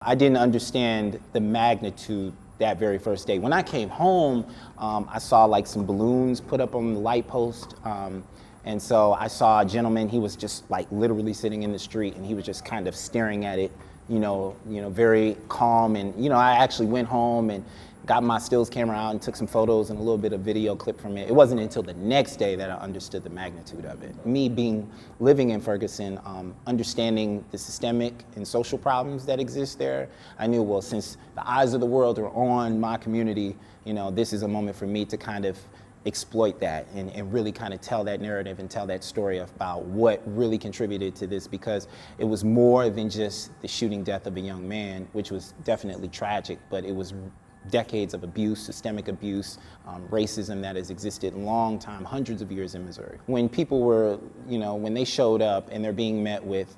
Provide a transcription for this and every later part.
I didn't understand the magnitude that very first day. When I came home, I saw like some balloons put up on the light post. And so I saw a gentleman, he was just like literally sitting in the street and he was just kind of staring at it, very calm. And, I actually went home and got my stills camera out and took some photos and a little bit of video clip from it. It wasn't until the next day that I understood the magnitude of it. Me living in Ferguson, understanding the systemic and social problems that exist there, I knew, well, since the eyes of the world are on my community, this is a moment for me to kind of exploit that and really kind of tell that narrative and tell that story about what really contributed to this, because it was more than just the shooting death of a young man, which was definitely tragic, but it was decades of abuse, systemic abuse, racism that has existed a long time, hundreds of years in Missouri. When people were, when they showed up and they're being met with,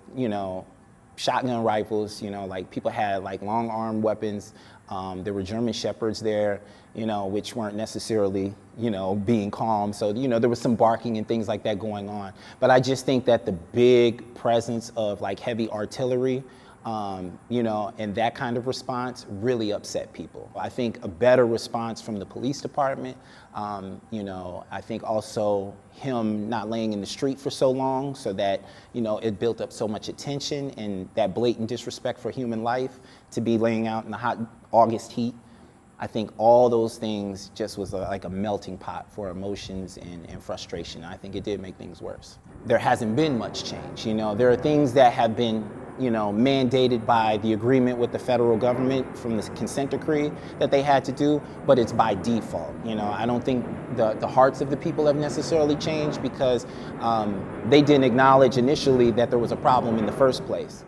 shotgun rifles, like people had like long arm weapons. There were German shepherds there, which weren't necessarily, being calm. So, there was some barking and things like that going on. But I just think that the big presence of like heavy artillery, and that kind of response really upset people. I think a better response from the police department, I think also him not laying in the street for so long so that, it built up so much attention, and that blatant disrespect for human life to be laying out in the hot August heat. I think all those things just was like a melting pot for emotions and frustration. I think it did make things worse. There hasn't been much change. There are things that have been mandated by the agreement with the federal government from the consent decree that they had to do, but it's by default. I don't think the hearts of the people have necessarily changed because they didn't acknowledge initially that there was a problem in the first place.